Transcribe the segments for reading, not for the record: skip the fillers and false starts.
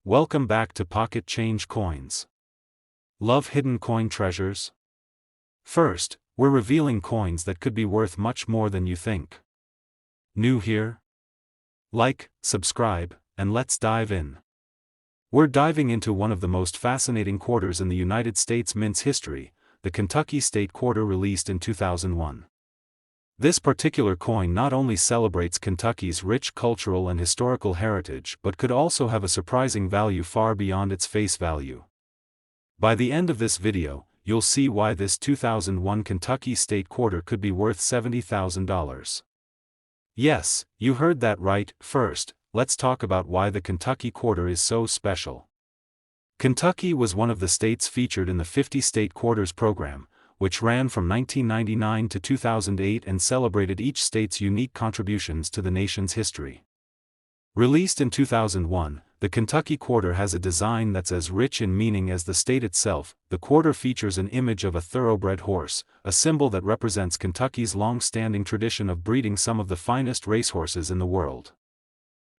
Welcome back to Pocket Change Coins. Love hidden coin treasures? First, we're revealing coins that could be worth much more than you think. New here? Like, subscribe, and let's dive in. We're diving into one of the most fascinating quarters in the United States Mint's history, the Kentucky State Quarter released in 2001. This particular coin not only celebrates Kentucky's rich cultural and historical heritage but could also have a surprising value far beyond its face value. By the end of this video, you'll see why this 2001 Kentucky State Quarter could be worth $70,000. Yes, you heard that right. First, let's talk about why the Kentucky Quarter is so special. Kentucky was one of the states featured in the 50 State Quarters program, which ran from 1999 to 2008 and celebrated each state's unique contributions to the nation's history. Released in 2001, the Kentucky Quarter has a design that's as rich in meaning as the state itself. The quarter features an image of a thoroughbred horse, a symbol that represents Kentucky's long-standing tradition of breeding some of the finest racehorses in the world.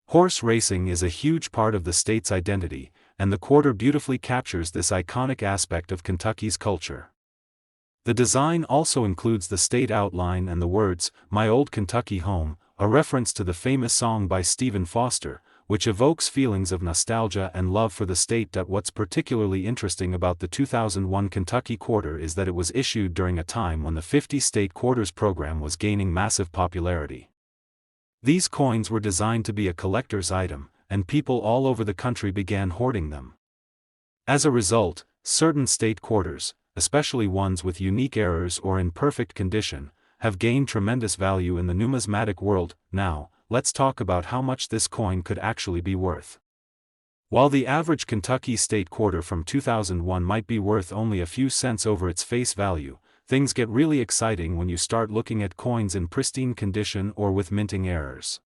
Horse racing is a huge part of the state's identity, and the quarter beautifully captures this iconic aspect of Kentucky's culture. The design also includes the state outline and the words, "My Old Kentucky Home," a reference to the famous song by Stephen Foster, which evokes feelings of nostalgia and love for the state. What's particularly interesting about the 2001 Kentucky Quarter is that it was issued during a time when the 50 State Quarters program was gaining massive popularity. These coins were designed to be a collector's item, and people all over the country began hoarding them. As a result, certain state quarters, especially ones with unique errors or in perfect condition, have gained tremendous value in the numismatic world. Now, let's talk about how much this coin could actually be worth. While the average Kentucky State Quarter from 2001 might be worth only a few cents over its face value, things get really exciting when you start looking at coins in pristine condition or with minting errors.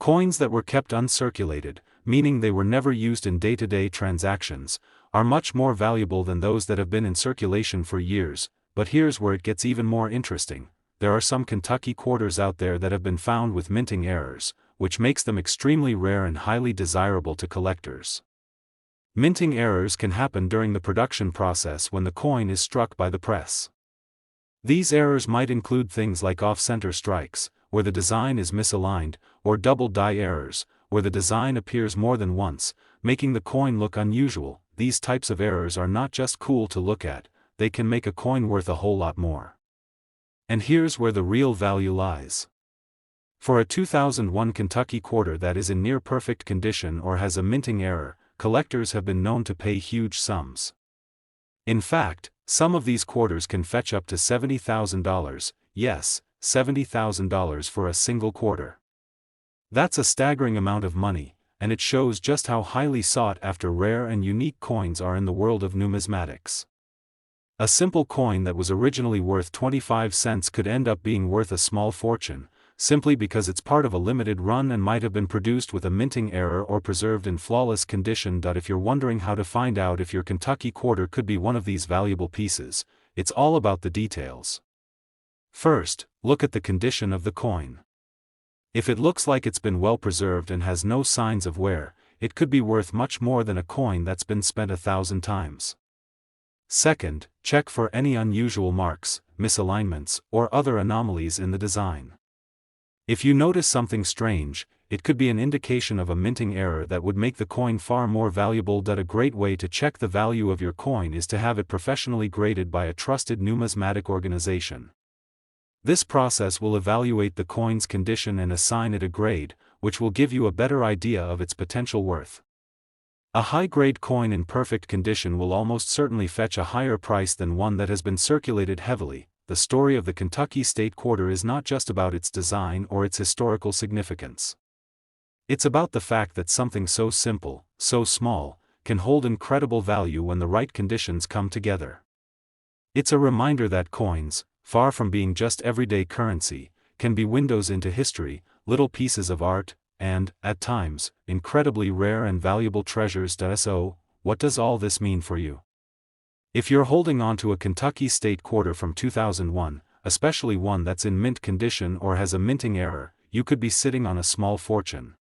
Coins that were kept uncirculated, meaning they were never used in day-to-day transactions, are much more valuable than those that have been in circulation for years. But here's where it gets even more interesting. There are some Kentucky quarters out there that have been found with minting errors, which makes them extremely rare and highly desirable to collectors. Minting errors can happen during the production process when the coin is struck by the press. These errors might include things like off-center strikes, where the design is misaligned, or double die errors, where the design appears more than once, making the coin look unusual. These types of errors are not just cool to look at, they can make a coin worth a whole lot more. And here's where the real value lies. For a 2001 Kentucky Quarter that is in near-perfect condition or has a minting error, collectors have been known to pay huge sums. In fact, some of these quarters can fetch up to $70,000, yes, $70,000 for a single quarter. That's a staggering amount of money, and it shows just how highly sought after rare and unique coins are in the world of numismatics. A simple coin that was originally worth 25 cents could end up being worth a small fortune, simply because it's part of a limited run and might have been produced with a minting error or preserved in flawless condition. If you're wondering how to find out if your Kentucky Quarter could be one of these valuable pieces, it's all about the details. First, look at the condition of the coin. If it looks like it's been well preserved and has no signs of wear, it could be worth much more than a coin that's been spent 1,000 times. Second, check for any unusual marks, misalignments, or other anomalies in the design. If you notice something strange, it could be an indication of a minting error that would make the coin far more valuable. A great way to check the value of your coin is to have it professionally graded by a trusted numismatic organization. This process will evaluate the coin's condition and assign it a grade, which will give you a better idea of its potential worth. A high-grade coin in perfect condition will almost certainly fetch a higher price than one that has been circulated heavily. The story of the Kentucky State Quarter is not just about its design or its historical significance. It's about the fact that something so simple, so small, can hold incredible value when the right conditions come together. It's a reminder that coins, far from being just everyday currency, can be windows into history, little pieces of art, and, at times, incredibly rare and valuable treasures. So, what does all this mean for you? If you're holding on to a Kentucky State Quarter from 2001, especially one that's in mint condition or has a minting error, you could be sitting on a small fortune.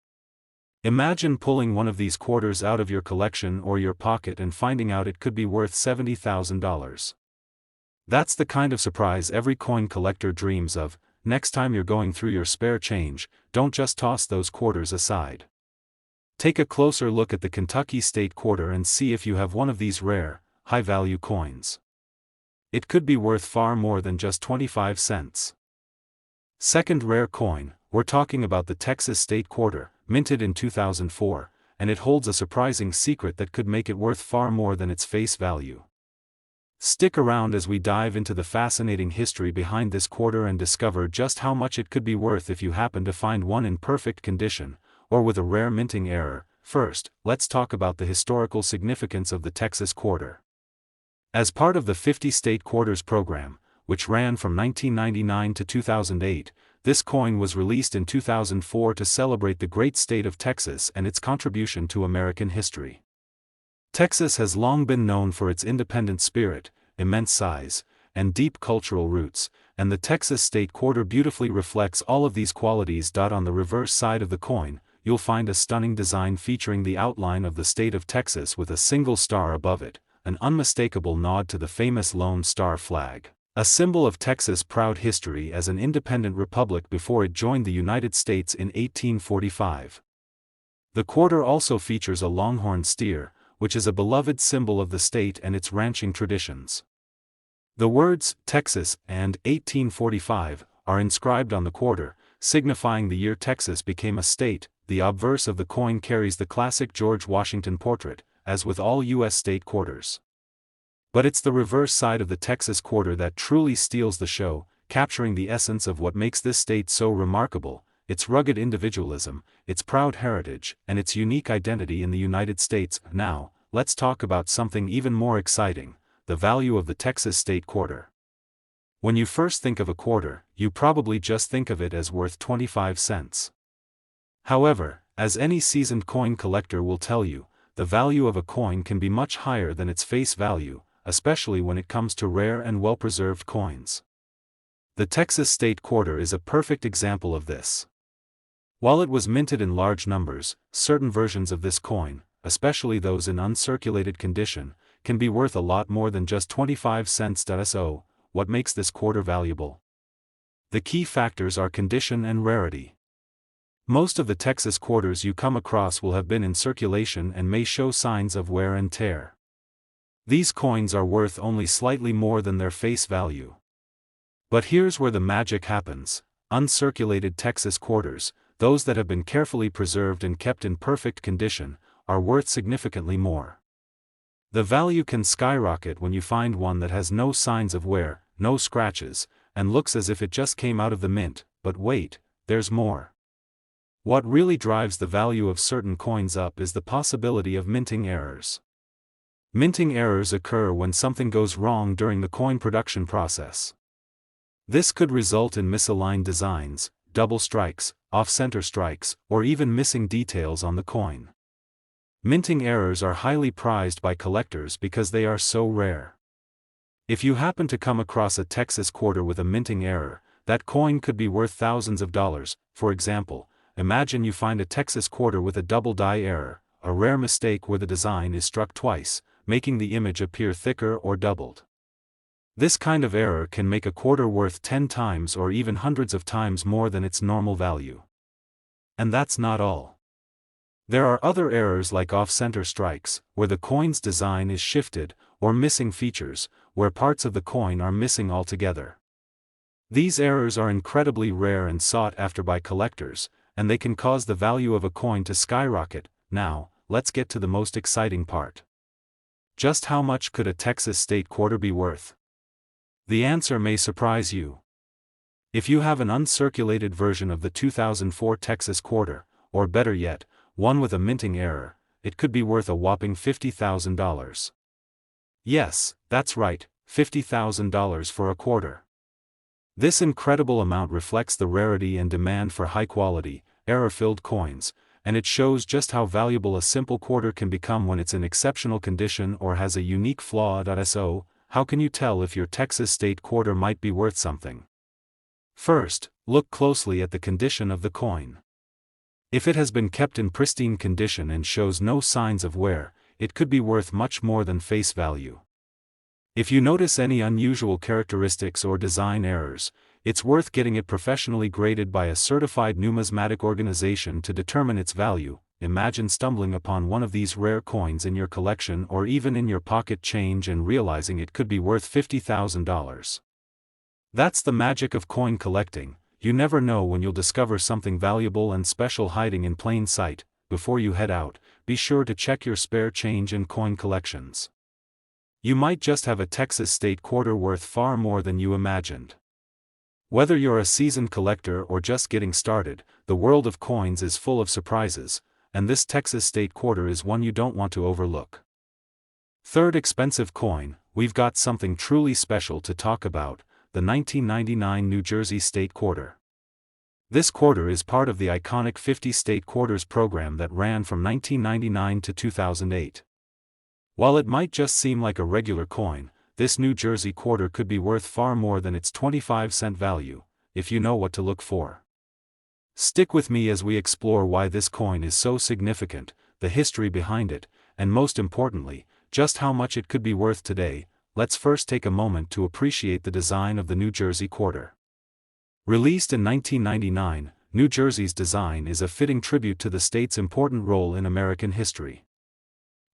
Imagine pulling one of these quarters out of your collection or your pocket and finding out it could be worth $70,000. That's the kind of surprise every coin collector dreams of. Next time you're going through your spare change, don't just toss those quarters aside. Take a closer look at the Kentucky State Quarter and see if you have one of these rare, high-value coins. It could be worth far more than just 25 cents. Second rare coin, we're talking about the Texas State Quarter, minted in 2004, and it holds a surprising secret that could make it worth far more than its face value. Stick around as we dive into the fascinating history behind this quarter and discover just how much it could be worth if you happen to find one in perfect condition, or with a rare minting error. First, let's talk about the historical significance of the Texas Quarter. As part of the 50 State Quarters program, which ran from 1999 to 2008, this coin was released in 2004 to celebrate the great state of Texas and its contribution to American history. Texas has long been known for its independent spirit, immense size, and deep cultural roots, and the Texas State Quarter beautifully reflects all of these qualities. On the reverse side of the coin, you'll find a stunning design featuring the outline of the state of Texas with a single star above it, an unmistakable nod to the famous Lone Star flag, a symbol of Texas' proud history as an independent republic before it joined the United States in 1845. The quarter also features a longhorn steer, which is a beloved symbol of the state and its ranching traditions. The words Texas and 1845 are inscribed on the quarter, signifying the year Texas became a state. The obverse of the coin carries the classic George Washington portrait, as with all U.S. state quarters. But it's the reverse side of the Texas Quarter that truly steals the show, capturing the essence of what makes this state so remarkable: its rugged individualism, its proud heritage, and its unique identity in the United States. Now, let's talk about something even more exciting: the value of the Texas State Quarter. When you first think of a quarter, you probably just think of it as worth 25 cents. However, as any seasoned coin collector will tell you, the value of a coin can be much higher than its face value, especially when it comes to rare and well-preserved coins. The Texas State Quarter is a perfect example of this. While it was minted in large numbers, certain versions of this coin, especially those in uncirculated condition, can be worth a lot more than just 25 cents. So, what makes this quarter valuable? The key factors are condition and rarity. Most of the Texas quarters you come across will have been in circulation and may show signs of wear and tear. These coins are worth only slightly more than their face value. But here's where the magic happens: uncirculated Texas quarters, those that have been carefully preserved and kept in perfect condition, are worth significantly more. The value can skyrocket when you find one that has no signs of wear, no scratches, and looks as if it just came out of the mint. But wait, there's more. What really drives the value of certain coins up is the possibility of minting errors. Minting errors occur when something goes wrong during the coin production process. This could result in misaligned designs, double strikes, off-center strikes, or even missing details on the coin. Minting errors are highly prized by collectors because they are so rare. If you happen to come across a Texas quarter with a minting error, that coin could be worth thousands of dollars. For example, imagine you find a Texas quarter with a double die error, a rare mistake where the design is struck twice, making the image appear thicker or doubled. This kind of error can make a quarter worth 10 times or even hundreds of times more than its normal value. And that's not all. There are other errors like off-center strikes, where the coin's design is shifted, or missing features, where parts of the coin are missing altogether. These errors are incredibly rare and sought after by collectors, and they can cause the value of a coin to skyrocket. Now, let's get to the most exciting part. Just how much could a Texas State Quarter be worth? The answer may surprise you. If you have an uncirculated version of the 2004 Texas Quarter, or better yet, one with a minting error, it could be worth a whopping $50,000. Yes, that's right, $50,000 for a quarter. This incredible amount reflects the rarity and demand for high-quality, error-filled coins, and it shows just how valuable a simple quarter can become when it's in exceptional condition or has a unique flaw. So, how can you tell if your Texas State Quarter might be worth something? First, look closely at the condition of the coin. If it has been kept in pristine condition and shows no signs of wear, it could be worth much more than face value. If you notice any unusual characteristics or design errors, it's worth getting it professionally graded by a certified numismatic organization to determine its value. Imagine stumbling upon one of these rare coins in your collection or even in your pocket change and realizing it could be worth $50,000. That's the magic of coin collecting. You never know when you'll discover something valuable and special hiding in plain sight. Before you head out, be sure to check your spare change and coin collections. You might just have a Texas state quarter worth far more than you imagined. Whether you're a seasoned collector or just getting started, the world of coins is full of surprises, and this Texas state quarter is one you don't want to overlook. Third expensive coin, we've got something truly special to talk about: the 1999 New Jersey State Quarter. This quarter is part of the iconic 50 State Quarters program that ran from 1999 to 2008. While it might just seem like a regular coin, this New Jersey quarter could be worth far more than its 25-cent value, if you know what to look for. Stick with me as we explore why this coin is so significant, the history behind it, and most importantly, just how much it could be worth today. Let's first take a moment to appreciate the design of the New Jersey quarter. Released in 1999, New Jersey's design is a fitting tribute to the state's important role in American history.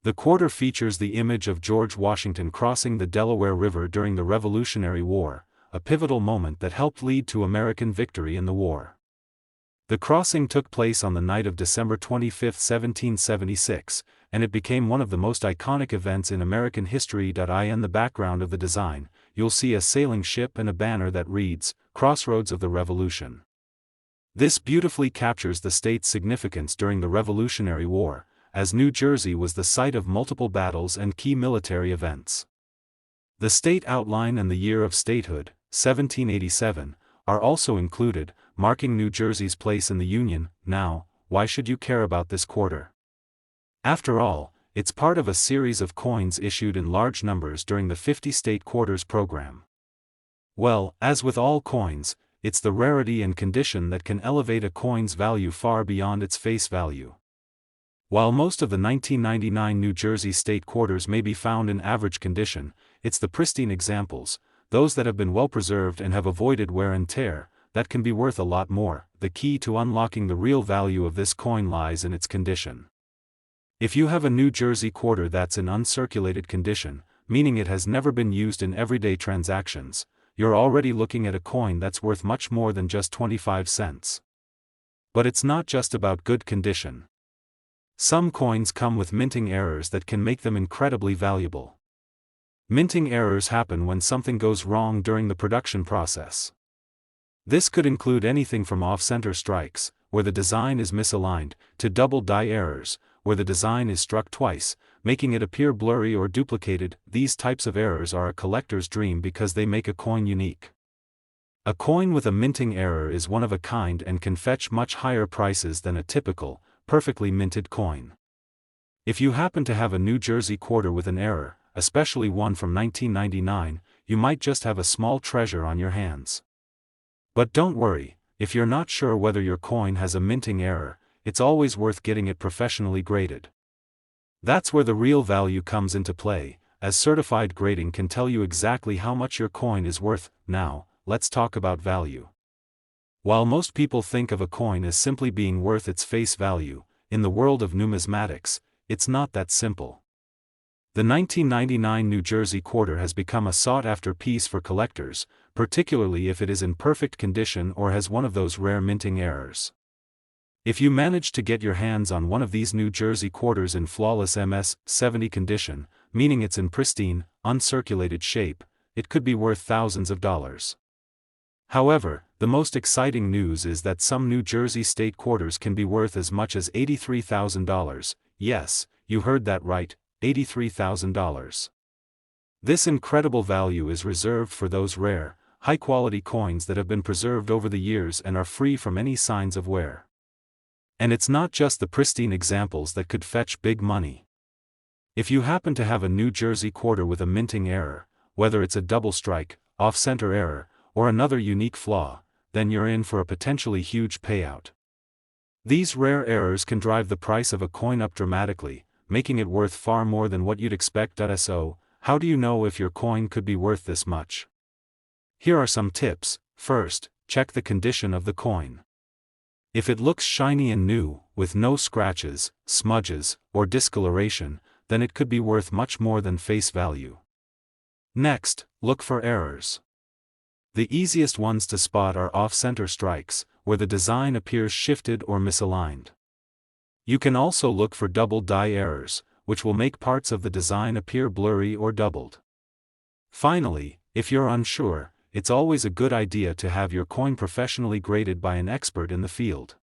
The quarter features the image of George Washington crossing the Delaware River during the Revolutionary War, a pivotal moment that helped lead to American victory in the war. The crossing took place on the night of December 25, 1776, and it became one of the most iconic events in American history. In the background of the design, you'll see a sailing ship and a banner that reads, "Crossroads of the Revolution." This beautifully captures the state's significance during the Revolutionary War, as New Jersey was the site of multiple battles and key military events. The state outline and the year of statehood, 1787, are also included, marking New Jersey's place in the Union. Now, why should you care about this quarter? After all, it's part of a series of coins issued in large numbers during the 50 State Quarters program. Well, as with all coins, it's the rarity and condition that can elevate a coin's value far beyond its face value. While most of the 1999 New Jersey State Quarters may be found in average condition, it's the pristine examples, those that have been well preserved and have avoided wear and tear, that can be worth a lot more. The key to unlocking the real value of this coin lies in its condition. If you have a New Jersey quarter that's in uncirculated condition, meaning it has never been used in everyday transactions, you're already looking at a coin that's worth much more than just 25 cents. But it's not just about good condition. Some coins come with minting errors that can make them incredibly valuable. Minting errors happen when something goes wrong during the production process. This could include anything from off-center strikes, where the design is misaligned, to double die errors, where the design is struck twice, making it appear blurry or duplicated. These types of errors are a collector's dream because they make a coin unique. A coin with a minting error is one of a kind and can fetch much higher prices than a typical, perfectly minted coin. If you happen to have a New Jersey quarter with an error, especially one from 1999, you might just have a small treasure on your hands. But don't worry, if you're not sure whether your coin has a minting error, it's always worth getting it professionally graded. That's where the real value comes into play, as certified grading can tell you exactly how much your coin is worth. Now, let's talk about value. While most people think of a coin as simply being worth its face value, in the world of numismatics, it's not that simple. The 1999 New Jersey quarter has become a sought-after piece for collectors, particularly if it is in perfect condition or has one of those rare minting errors. If you manage to get your hands on one of these New Jersey quarters in flawless MS-70 condition, meaning it's in pristine, uncirculated shape, it could be worth thousands of dollars. However, the most exciting news is that some New Jersey state quarters can be worth as much as $83,000. Yes, you heard that right, $83,000. This incredible value is reserved for those rare, high-quality coins that have been preserved over the years and are free from any signs of wear. And it's not just the pristine examples that could fetch big money. If you happen to have a New Jersey quarter with a minting error, whether it's a double strike, off-center error, or another unique flaw, then you're in for a potentially huge payout. These rare errors can drive the price of a coin up dramatically, making it worth far more than what you'd expect. So, how do you know if your coin could be worth this much? Here are some tips. First, check the condition of the coin. If it looks shiny and new, with no scratches, smudges, or discoloration, then it could be worth much more than face value. Next, look for errors. The easiest ones to spot are off-center strikes, where the design appears shifted or misaligned. You can also look for double die errors, which will make parts of the design appear blurry or doubled. Finally, if you're unsure, it's always a good idea to have your coin professionally graded by an expert in the field.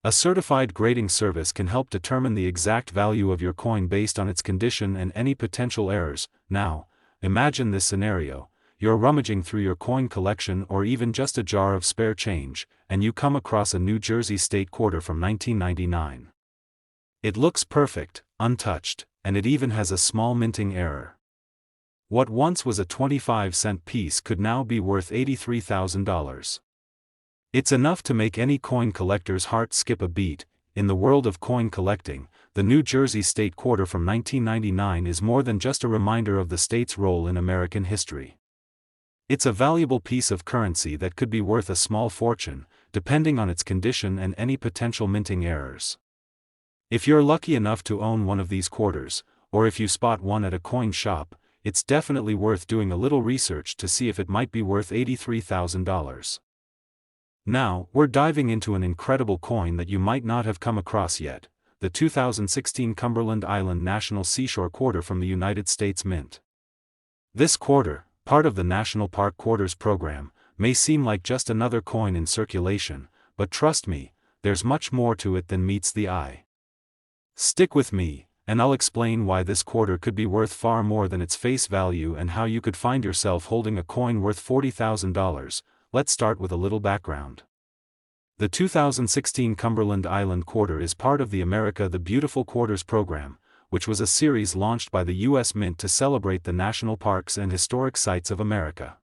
A certified grading service can help determine the exact value of your coin based on its condition and any potential errors. Now, imagine this scenario. You're rummaging through your coin collection or even just a jar of spare change, and you come across a New Jersey state quarter from 1999. It looks perfect, untouched, and it even has a small minting error. What once was a 25-cent piece could now be worth $83,000. It's enough to make any coin collector's heart skip a beat. In the world of coin collecting, the New Jersey state quarter from 1999 is more than just a reminder of the state's role in American history. It's a valuable piece of currency that could be worth a small fortune, depending on its condition and any potential minting errors. If you're lucky enough to own one of these quarters, or if you spot one at a coin shop, it's definitely worth doing a little research to see if it might be worth $83,000. Now, we're diving into an incredible coin that you might not have come across yet, the 2016 Cumberland Island National Seashore Quarter from the United States Mint. This quarter, part of the National Park Quarters program, may seem like just another coin in circulation, but trust me, there's much more to it than meets the eye. Stick with me, and I'll explain why this quarter could be worth far more than its face value and how you could find yourself holding a coin worth $40,000. Let's start with a little background. The 2016 Cumberland Island Quarter is part of the America the Beautiful Quarters program, which was a series launched by the U.S. Mint to celebrate the national parks and historic sites of America.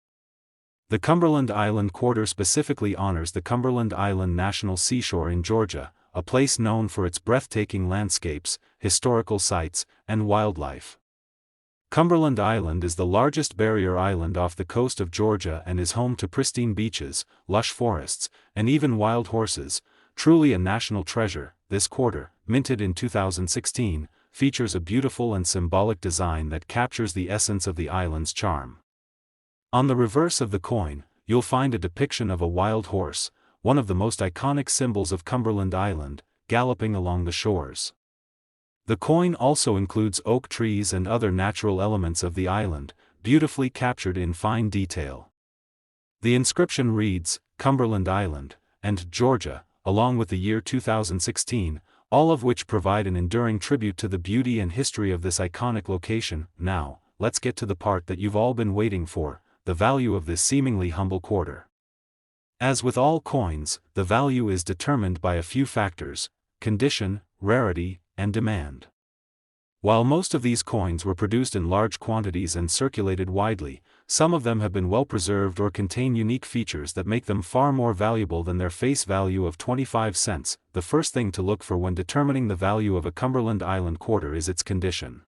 The Cumberland Island Quarter specifically honors the Cumberland Island National Seashore in Georgia, a place known for its breathtaking landscapes, historical sites, and wildlife. Cumberland Island is the largest barrier island off the coast of Georgia and is home to pristine beaches, lush forests, and even wild horses, truly a national treasure. This quarter, minted in 2016, features a beautiful and symbolic design that captures the essence of the island's charm. On the reverse of the coin, you'll find a depiction of a wild horse, one of the most iconic symbols of Cumberland Island, galloping along the shores. The coin also includes oak trees and other natural elements of the island, beautifully captured in fine detail. The inscription reads, Cumberland Island, and Georgia, along with the year 2016, all of which provide an enduring tribute to the beauty and history of this iconic location. Now, let's get to the part that you've all been waiting for, the value of this seemingly humble quarter. As with all coins, the value is determined by a few factors: condition, rarity, and demand. While most of these coins were produced in large quantities and circulated widely, some of them have been well preserved or contain unique features that make them far more valuable than their face value of 25 cents. The first thing to look for when determining the value of a Cumberland Island quarter is its condition.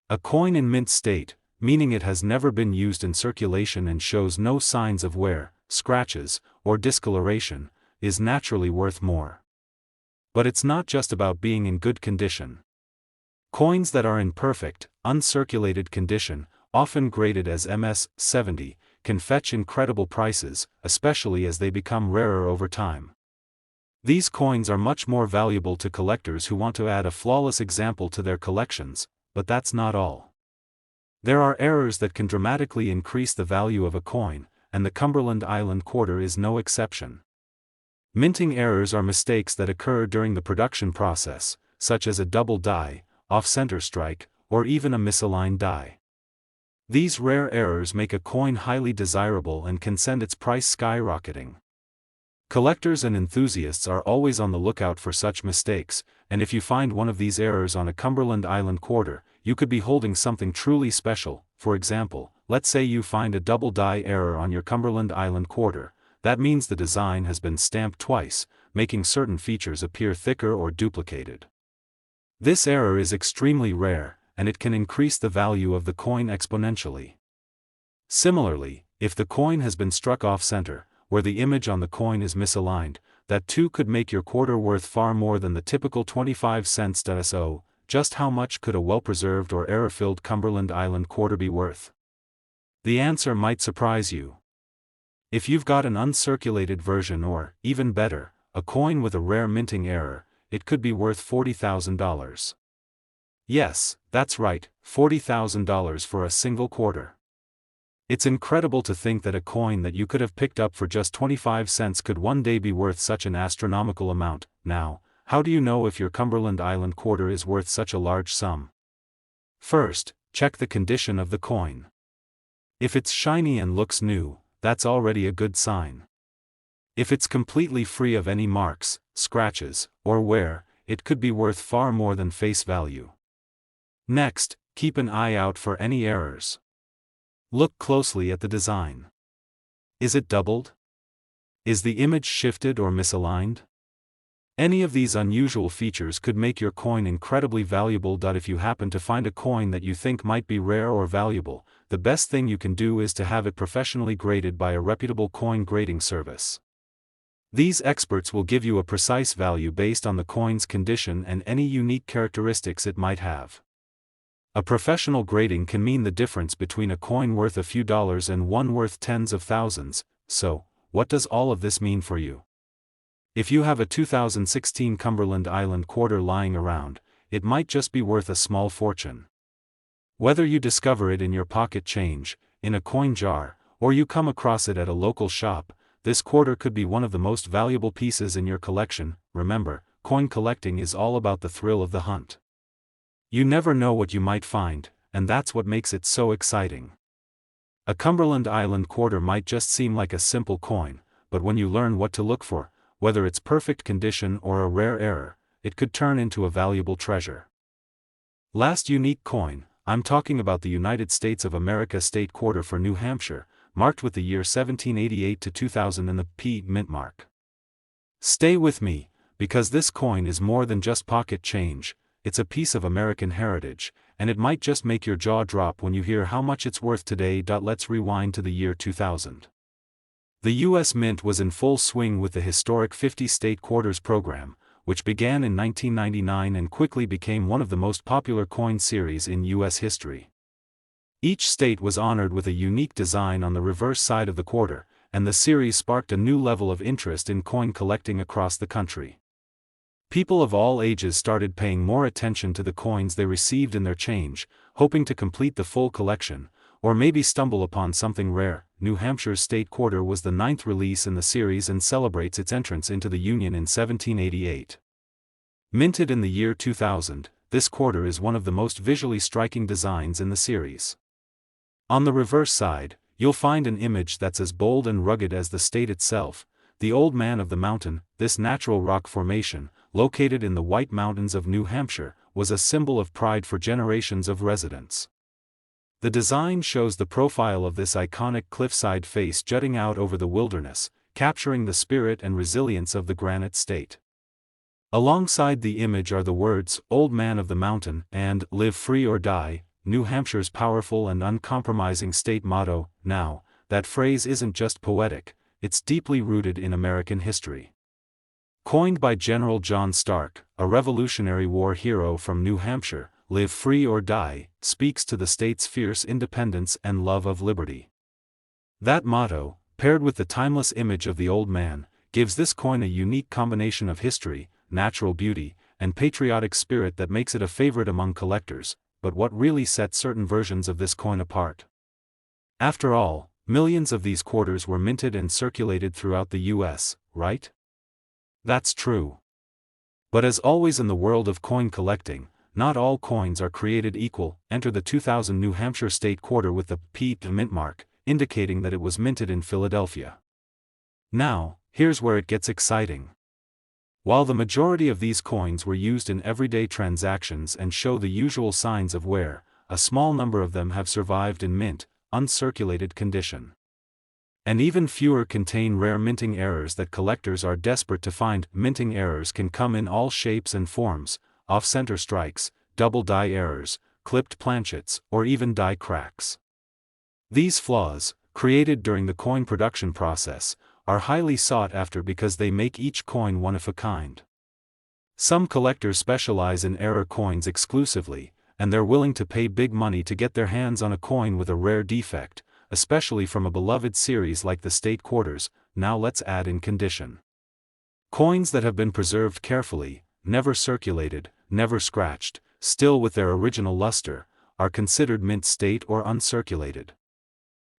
A coin in mint state, meaning it has never been used in circulation and shows no signs of wear, scratches, or discoloration, is naturally worth more. But it's not just about being in good condition. Coins that are in perfect, uncirculated condition, often graded as MS 70, can fetch incredible prices, especially as they become rarer over time. These coins are much more valuable to collectors who want to add a flawless example to their collections, but that's not all. There are errors that can dramatically increase the value of a coin, and the Cumberland Island quarter is no exception. Minting errors are mistakes that occur during the production process, such as a double die, off-center strike, or even a misaligned die. These rare errors make a coin highly desirable and can send its price skyrocketing. Collectors and enthusiasts are always on the lookout for such mistakes, and if you find one of these errors on a Cumberland Island quarter, you could be holding something truly special. For example, let's say you find a double die error on your Cumberland Island quarter. That means the design has been stamped twice, making certain features appear thicker or duplicated. This error is extremely rare, and it can increase the value of the coin exponentially. Similarly, if the coin has been struck off-center, where the image on the coin is misaligned, that too could make your quarter worth far more than the typical 25 cents. So, just how much could a well-preserved or error-filled Cumberland Island quarter be worth? The answer might surprise you. If you've got an uncirculated version or, even better, a coin with a rare minting error, it could be worth $40,000. Yes, that's right, $40,000 for a single quarter. It's incredible to think that a coin that you could have picked up for just 25 cents could one day be worth such an astronomical amount. Now, how do you know if your Cumberland Island quarter is worth such a large sum? First, check the condition of the coin. If it's shiny and looks new, that's already a good sign. If it's completely free of any marks, scratches, or wear, it could be worth far more than face value. Next, keep an eye out for any errors. Look closely at the design. Is it doubled? Is the image shifted or misaligned? Any of these unusual features could make your coin incredibly valuable. If you happen to find a coin that you think might be rare or valuable, the best thing you can do is to have it professionally graded by a reputable coin grading service. These experts will give you a precise value based on the coin's condition and any unique characteristics it might have. A professional grading can mean the difference between a coin worth a few dollars and one worth tens of thousands. So, what does all of this mean for you? If you have a 2016 Cumberland Island quarter lying around, it might just be worth a small fortune. Whether you discover it in your pocket change, in a coin jar, or you come across it at a local shop, this quarter could be one of the most valuable pieces in your collection. Remember, coin collecting is all about the thrill of the hunt. You never know what you might find, and that's what makes it so exciting. A Cumberland Island quarter might just seem like a simple coin, but when you learn what to look for, whether it's perfect condition or a rare error, it could turn into a valuable treasure. Last unique coin, I'm talking about the United States of America state quarter for New Hampshire, marked with the year 1788 to 2000 and the P mint mark. Stay with me, because this coin is more than just pocket change. It's a piece of American heritage, and it might just make your jaw drop when you hear how much it's worth today. Let's rewind to the year 2000. The U.S. Mint was in full swing with the historic 50 state quarters program, which began in 1999 and quickly became one of the most popular coin series in U.S. history. Each state was honored with a unique design on the reverse side of the quarter, and the series sparked a new level of interest in coin collecting across the country. People of all ages started paying more attention to the coins they received in their change, hoping to complete the full collection, or maybe stumble upon something rare. New Hampshire's state quarter was the 9th release in the series and celebrates its entrance into the Union in 1788. Minted in the year 2000, this quarter is one of the most visually striking designs in the series. On the reverse side, you'll find an image that's as bold and rugged as the state itself, the Old Man of the Mountain. This natural rock formation, located in the White Mountains of New Hampshire, was a symbol of pride for generations of residents. The design shows the profile of this iconic cliffside face jutting out over the wilderness, capturing the spirit and resilience of the granite state. Alongside the image are the words, "Old Man of the Mountain," and "Live Free or Die," New Hampshire's powerful and uncompromising state motto. Now, that phrase isn't just poetic, it's deeply rooted in American history. Coined by General John Stark, a Revolutionary War hero from New Hampshire, "Live Free or Die" speaks to the state's fierce independence and love of liberty. That motto, paired with the timeless image of the old man, gives this coin a unique combination of history, natural beauty, and patriotic spirit that makes it a favorite among collectors. But what really sets certain versions of this coin apart? After all, millions of these quarters were minted and circulated throughout the U.S., right? That's true. But as always in the world of coin collecting, not all coins are created equal. Enter the 2000 New Hampshire state quarter with the P mint mark, indicating that it was minted in Philadelphia. Now, here's where it gets exciting. While the majority of these coins were used in everyday transactions and show the usual signs of wear, a small number of them have survived in mint, uncirculated condition. And even fewer contain rare minting errors that collectors are desperate to find. Minting errors can come in all shapes and forms: off-center strikes, double die errors, clipped planchets, or even die cracks. These flaws, created during the coin production process, are highly sought after because they make each coin one of a kind. Some collectors specialize in error coins exclusively, and they're willing to pay big money to get their hands on a coin with a rare defect, especially from a beloved series like the State Quarters. Now let's add in condition. Coins that have been preserved carefully, never circulated, never scratched, still with their original luster, are considered mint state or uncirculated.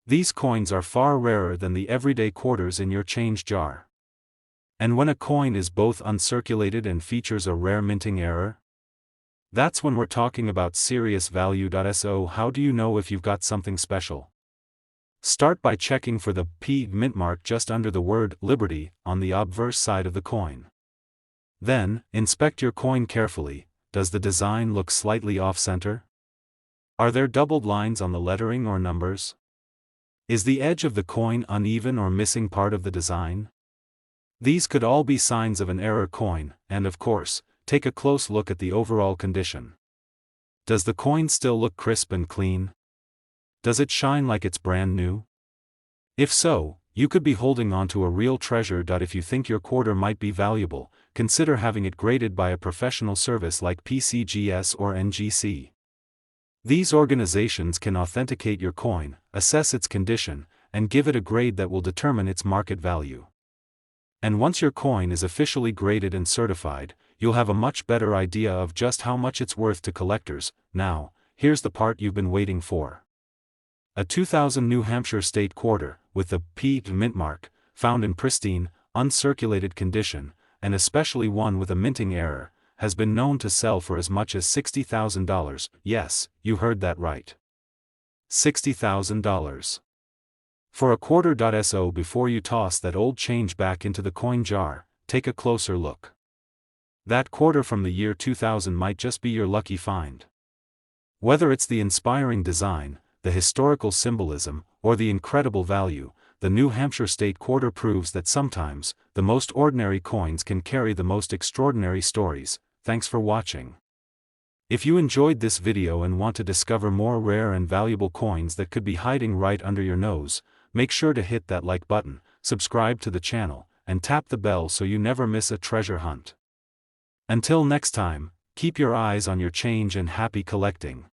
These coins are far rarer than the everyday quarters in your change jar. And when a coin is both uncirculated and features a rare minting error, that's when we're talking about serious value. So how do you know if you've got something special? Start by checking for the P mint mark just under the word Liberty on the obverse side of the coin. Then, inspect your coin carefully. Does the design look slightly off-center? Are there doubled lines on the lettering or numbers? Is the edge of the coin uneven or missing part of the design? These could all be signs of an error coin, and of course, take a close look at the overall condition. Does the coin still look crisp and clean? Does it shine like it's brand new? If so, you could be holding on to a real treasure. If you think your quarter might be valuable, consider having it graded by a professional service like PCGS or NGC. These organizations can authenticate your coin, assess its condition, and give it a grade that will determine its market value. And once your coin is officially graded and certified, you'll have a much better idea of just how much it's worth to collectors. Now, here's the part you've been waiting for. A 2000 New Hampshire State Quarter, with the P mint mark, found in pristine, uncirculated condition, and especially one with a minting error, has been known to sell for as much as $60,000. Yes, you heard that right. $60,000. For a quarter. So before you toss that old change back into the coin jar, take a closer look. That quarter from the year 2000 might just be your lucky find. Whether it's the inspiring design, the historical symbolism, or the incredible value, the New Hampshire State Quarter proves that sometimes, the most ordinary coins can carry the most extraordinary stories. Thanks for watching. If you enjoyed this video and want to discover more rare and valuable coins that could be hiding right under your nose, make sure to hit that like button, subscribe to the channel, and tap the bell so you never miss a treasure hunt. Until next time, keep your eyes on your change and happy collecting.